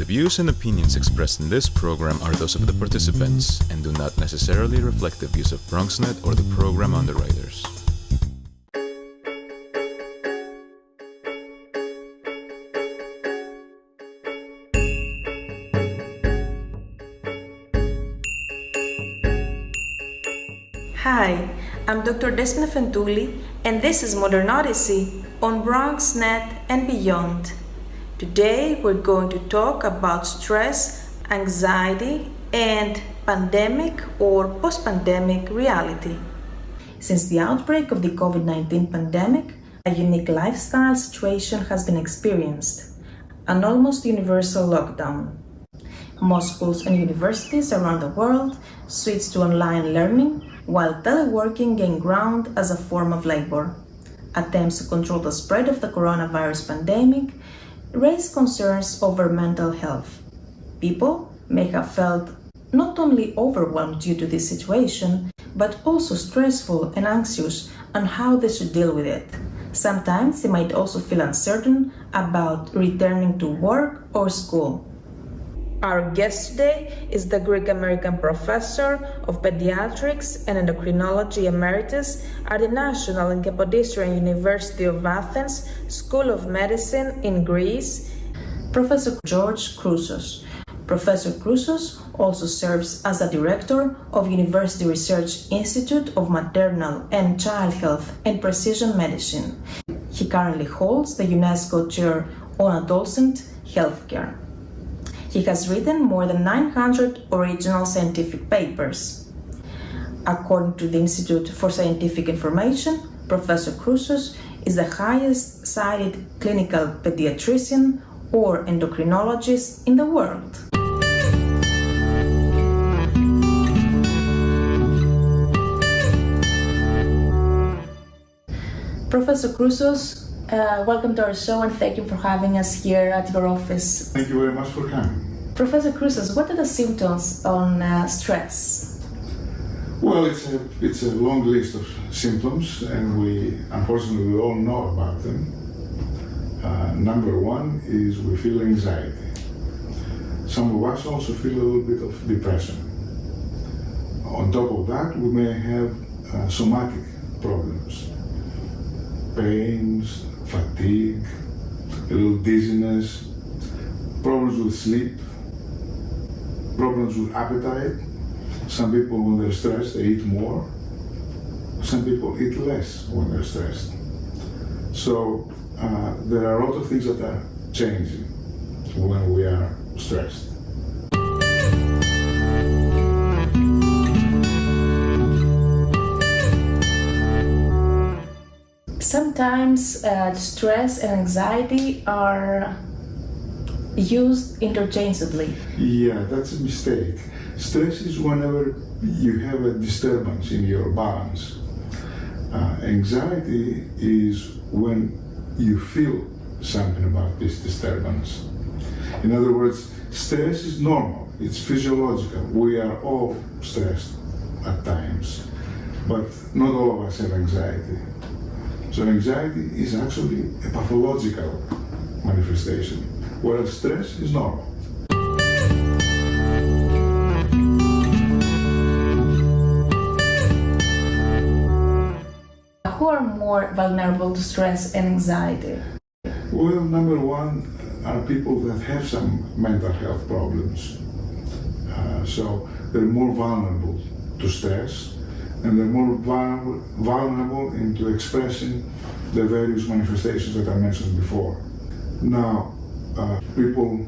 views and opinions expressed in this program are those of the participants and do not necessarily reflect the views of BronxNet or the program underwriters. Hi, I'm Dr Despina Afentouli, and this is Modern Odyssey on BronxNet and beyond. Today we're going to talk about stress, anxiety, and pandemic or post-pandemic reality. Since the outbreak of the COVID-19 pandemic, a unique lifestyle situation has been experienced, an almost universal lockdown. Most schools and universities around the world switched to online learning, while teleworking gained ground as a form of labor. Attempts to control the spread of the coronavirus pandemic raised concerns over mental health. People may have felt not only overwhelmed due to this situation, but also stressful and anxious on how they should deal with it. Sometimes they might also feel uncertain about returning to work or school. Our guest today is the Greek-American professor of pediatrics and endocrinology emeritus at the National and Kapodistrian University of Athens School of Medicine in Greece, Professor George Chrousos. Professor Chrousos also serves as the director of University Research Institute of Maternal and Child Health and Precision Medicine. He currently holds the UNESCO Chair on Adolescent Healthcare. He has written more than 900 original scientific papers. According to the Institute for Scientific Information, Professor Chrousos is the highest cited clinical pediatrician or endocrinologist in the world. Professor Chrousos, welcome to our show and thank you for having us here at your office. Thank you very much for coming. Professor Chrousos, what are the symptoms on stress? Well, it's a long list of symptoms, and unfortunately we all know about them. Number one is we feel anxiety. Some of us also feel a little bit of depression. On top of that, we may have somatic problems, pains, fatigue, a little dizziness, problems with sleep, problems with appetite. Some people, when they're stressed, they eat more. Some people eat less when they're stressed. So there are a lot of things that are changing when we are stressed. Sometimes stress and anxiety are used interchangeably. Yeah, that's a mistake. Stress is whenever you have a disturbance in your balance. Anxiety is when you feel something about this disturbance. In other words, stress is normal, it's physiological. We are all stressed at times, but not all of us have anxiety. So anxiety is actually a pathological manifestation, whereas stress is normal. Who are more vulnerable to stress and anxiety? Well, number one are people that have some mental health problems. So they're more vulnerable to stress, and they're more vulnerable into expressing the various manifestations that I mentioned before. Now, people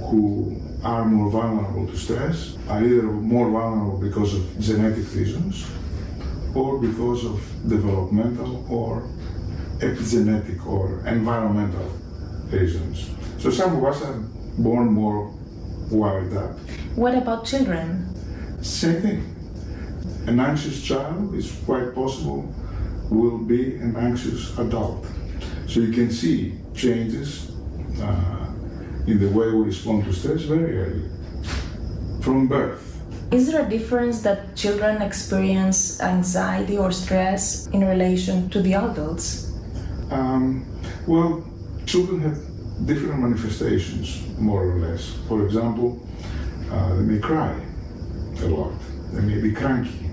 who are more vulnerable to stress are either more vulnerable because of genetic reasons or because of developmental or epigenetic or environmental reasons. So some of us are born more wired up. What about children? Same thing. An anxious child is quite possible will be an anxious adult. So you can see changes in the way we respond to stress very early, from birth. Is there a difference that children experience anxiety or stress in relation to the adults? Well, children have different manifestations, more or less. For example, they may cry a lot, they may be cranky,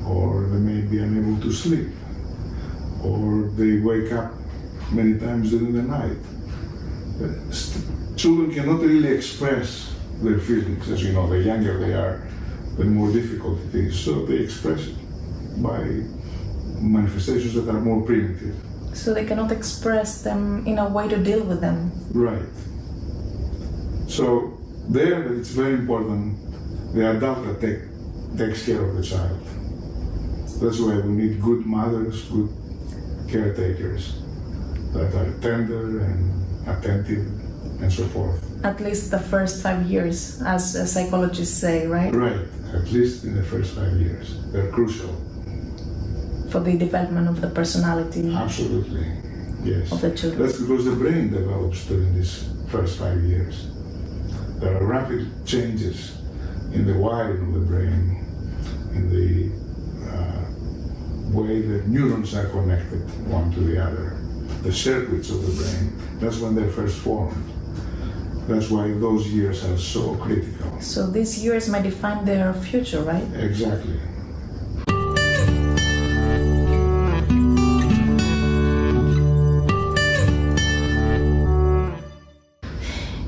or they may be unable to sleep, or they wake up many times during the night. Children cannot really express their feelings. As you know, the younger they are, the more difficult it is. So they express it by manifestations that are more primitive. So they cannot express them in a way to deal with them. Right. So there it's very important the adult that takes care of the child. That's why we need good mothers, good caretakers that are tender and attentive and so forth. At least the first 5 years, as psychologists say, right? Right, at least in the first 5 years. They're crucial. For the development of the personality. Absolutely, yes. Of the children. That's because the brain develops during these first 5 years. There are rapid changes in the wiring of the brain, in the way the neurons are connected one to the other, the circuits of the brain. That's when they're first formed. That's why those years are so critical. So these years might define their future, right? Exactly.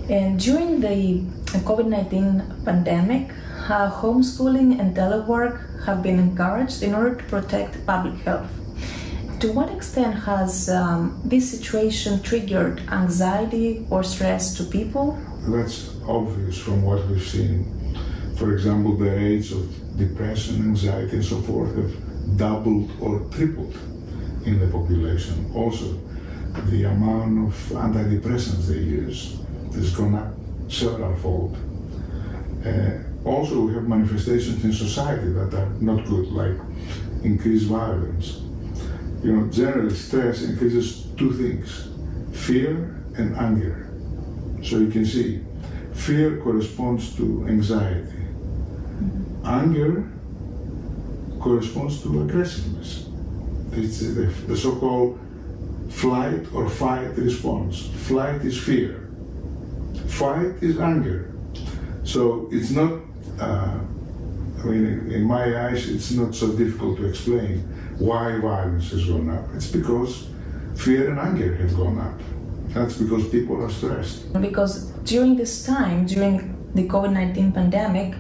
And during the COVID-19 pandemic, homeschooling and telework have been encouraged in order to protect public health. To what extent has this situation triggered anxiety or stress to people? That's obvious from what we've seen. For example, the rates of depression, anxiety, and so forth have doubled or tripled in the population. Also, the amount of antidepressants they use has gone up several-fold. Also, we have manifestations in society that are not good, like increased violence. You know, generally stress increases two things, fear and anger. So you can see, fear corresponds to anxiety. Anger corresponds to aggressiveness. It's the so-called flight or fight response. Flight is fear. Fight is anger. So it's not, in my eyes, it's not so difficult to explain why violence has gone up. It's because fear and anger have gone up. That's because people are stressed. Because during this time, during the COVID-19 pandemic,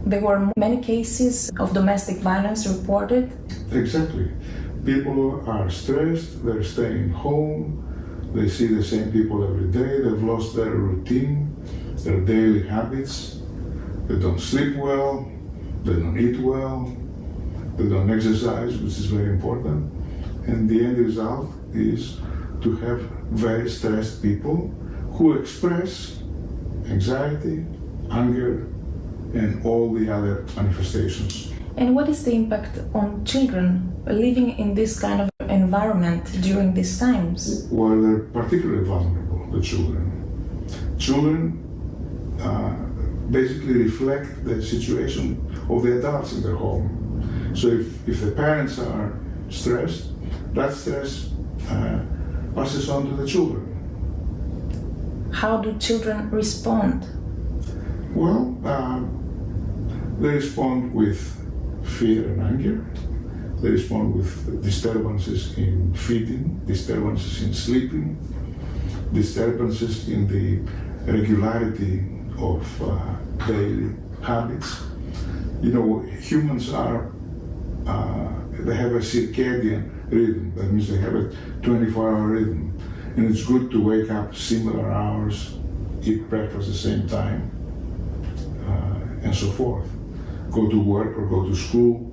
there were many cases of domestic violence reported. Exactly. People are stressed, they're staying home, they see the same people every day, they've lost their routine, their daily habits, they don't sleep well, they don't eat well, they don't exercise, which is very important, and the end result is to have very stressed people who express anxiety, anger, and all the other manifestations. And what is the impact on children living in this kind of environment during these times? Well, they're particularly vulnerable, the children. Children basically reflect the situation of the adults in their home. So if the parents are stressed, that stress passes on to the children. How do children respond? Well, they respond with fear and anger. They respond with disturbances in feeding, disturbances in sleeping, disturbances in the regularity of daily habits. You know, humans are, they have a circadian rhythm. That means they have a 24-hour rhythm. And it's good to wake up similar hours, eat breakfast at the same time, and so forth. Go to work or go to school.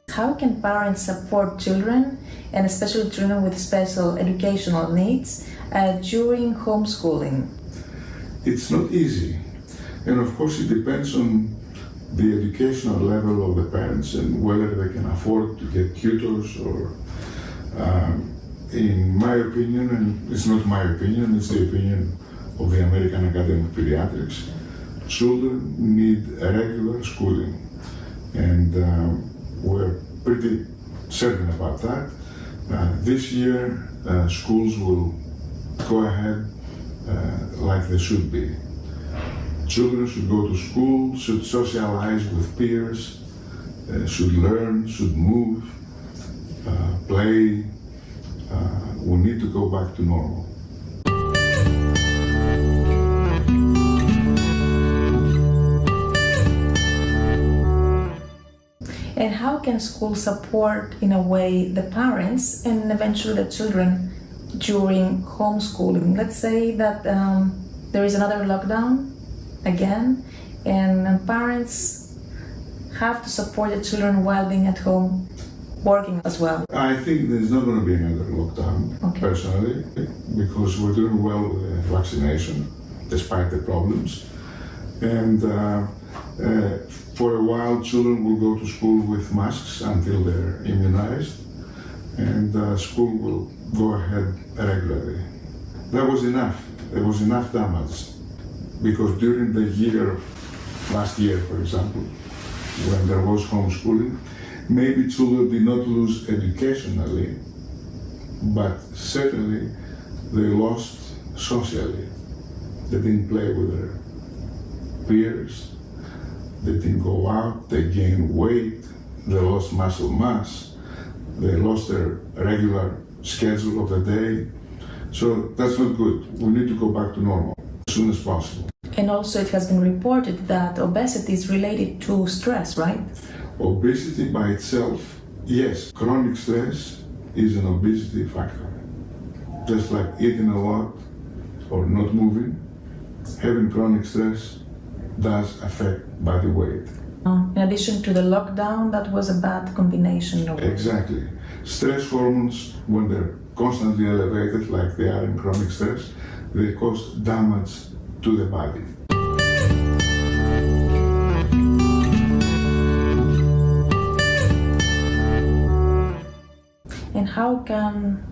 How can parents support children, and especially children with special educational needs, during homeschooling? It's not easy. And of course, it depends on the educational level of the parents and whether they can afford to get tutors or, in my opinion, and it's not my opinion, it's the opinion of the American Academy of Pediatrics, children need a regular schooling. And we're pretty certain about that. This year, schools will go ahead like they should be. Children should go to school, should socialize with peers, should learn, should move, play. We need to go back to normal. And how can school support, in a way, the parents and eventually the children during homeschooling? Let's say that there is another lockdown again, and parents have to support the children while being at home, working as well. I think there's not going to be another lockdown, personally, because we're doing well with the vaccination, despite the problems. And for a while, children will go to school with masks until they're immunized, and school will go ahead regularly. That was enough. There was enough damage, because during the year, last year, for example, when there was homeschooling, maybe children did not lose educationally, but certainly they lost socially. They didn't play with their peers. They didn't go out, they gained weight, they lost muscle mass, they lost their regular schedule of the day. So that's not good. We need to go back to normal as soon as possible. And also it has been reported that obesity is related to stress, right? Obesity by itself, yes. Chronic stress is an obesity factor. Just like eating a lot or not moving, having chronic stress does affect body weight. In addition to the lockdown, that was a bad combination. Exactly. Stress hormones, when they're constantly elevated, like they are in chronic stress, they cause damage to the body. And how can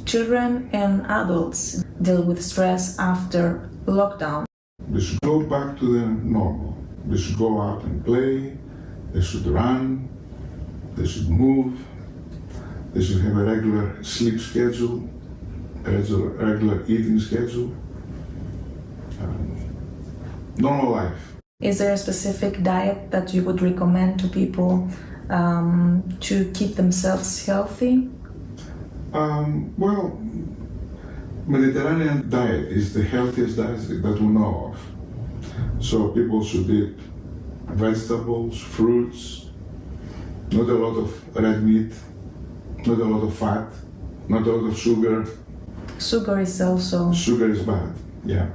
children and adults deal with stress after lockdown? They should go back to the normal. They should go out and play, they should run, they should move, they should have a regular sleep schedule, a regular eating schedule. Normal life. Is there a specific diet that you would recommend to people to keep themselves healthy? Well, Mediterranean diet is the healthiest diet that we know of. So people should eat vegetables, fruits, not a lot of red meat, not a lot of fat, not a lot of sugar. Sugar is also... Sugar is bad, yeah.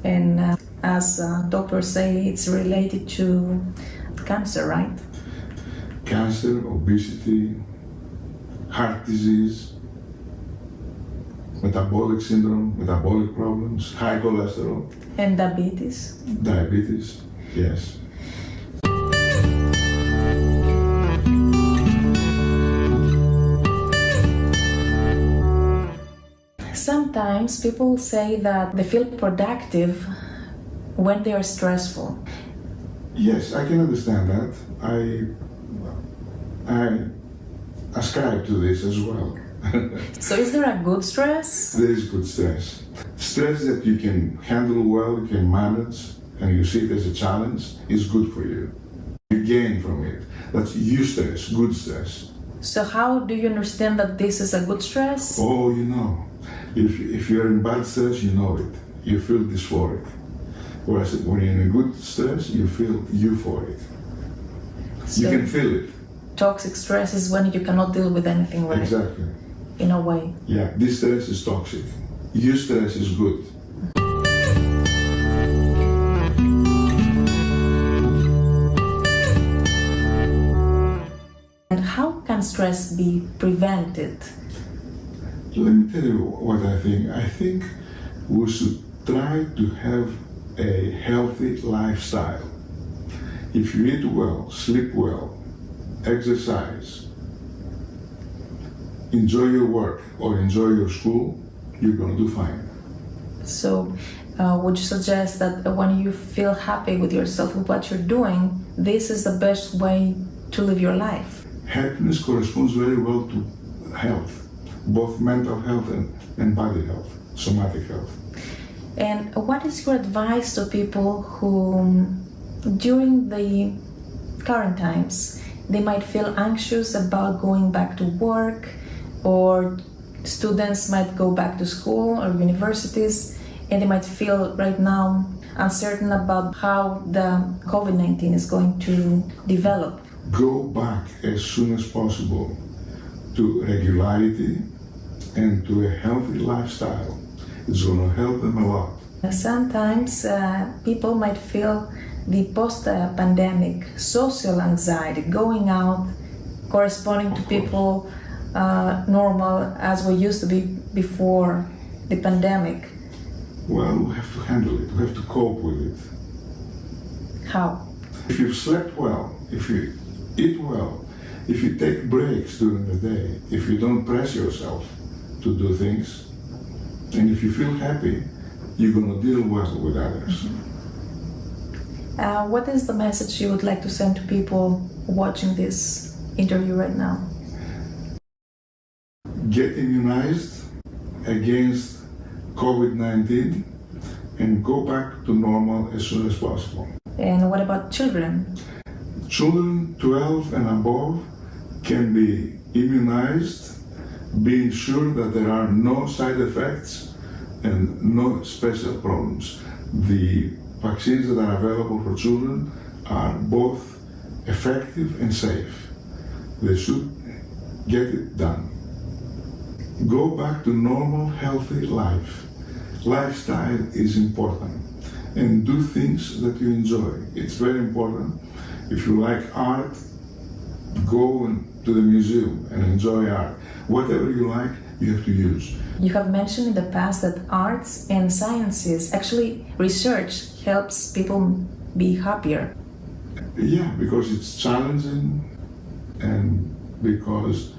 And as doctors say, it's related to cancer, right? Cancer, obesity, heart disease, metabolic syndrome, metabolic problems, high cholesterol. And diabetes? Diabetes, yes. Sometimes people say that they feel productive when they are stressful. Yes, I can understand that. I ascribe to this as well. So is there a good stress? There is good stress. Stress that you can handle well, you can manage, and you see it as a challenge is good for you. You gain from it. That's eustress, good stress. So how do you understand that this is a good stress? Oh, you know. If you're in bad stress, you know it. You feel dysphoric. Whereas when you're in a good stress, you feel euphoric. So you can feel it. Toxic stress is when you cannot deal with anything, right? Exactly. In a way. Yeah, this stress is toxic. Eustress is good. And how can stress be prevented? Let me tell you what I think. I think we should try to have a healthy lifestyle. If you eat well, sleep well, exercise, enjoy your work or enjoy your school, you're going to do fine. So would you suggest that when you feel happy with yourself, with what you're doing, this is the best way to live your life? Happiness corresponds very well to health, both mental health and body health, somatic health. And what is your advice to people who, during the current times, they might feel anxious about going back to work, or students might go back to school or universities, and they might feel right now uncertain about how the COVID-19 is going to develop? Go back as soon as possible to regularity and to a healthy lifestyle. It's going to help them a lot. Sometimes people might feel the post-pandemic social anxiety, going out, corresponding to people normal as we used to be before the pandemic. Well, we have to handle it. We have to cope with it. How? If you've slept well, if you eat well, if you take breaks during the day, if you don't press yourself to do things, and if you feel happy, you're going to deal well with others. What is the message you would like to send to people watching this interview right now? Get immunized against COVID-19 and go back to normal as soon as possible. And what about children? Children 12 and above can be immunized, being sure that there are no side effects and no special problems. The vaccines that are available for children are both effective and safe. They should get it done. Go back to normal, healthy life. Lifestyle is important, and do things that you enjoy. It's very important. If you like art, go to the museum and enjoy art. Whatever you like, you have to use. You have mentioned in the past that arts and sciences, actually research, helps people be happier. Yeah, because it's challenging and because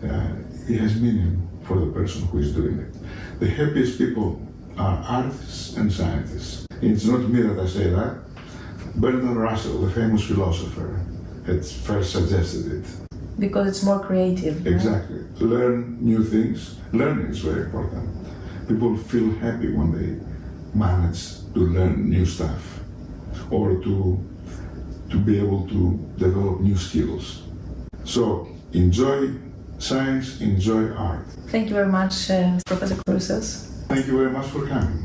it has meaning for the person who is doing it. The happiest people are artists and scientists. It's not me that I say that. Bertrand Russell, the famous philosopher, had first suggested it. Because it's more creative. Exactly. Right? Learn new things. Learning is very important. People feel happy when they manage to learn new stuff or to be able to develop new skills. So enjoy science, enjoy art. Thank you very much, Professor Chrousos. Thank you very much for coming.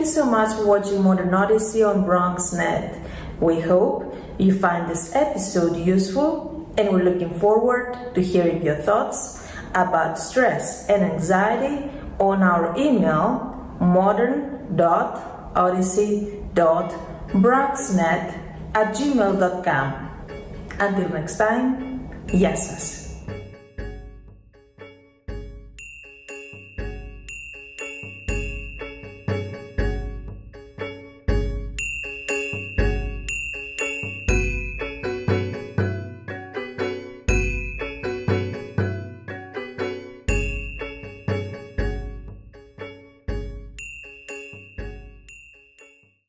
so much for watching Modern Odyssey on BronxNet. We hope you find this episode useful, and we're looking forward to hearing your thoughts about stress and anxiety on our email modern.odyssey.bronxnet@gmail.com. Until next time, yesas.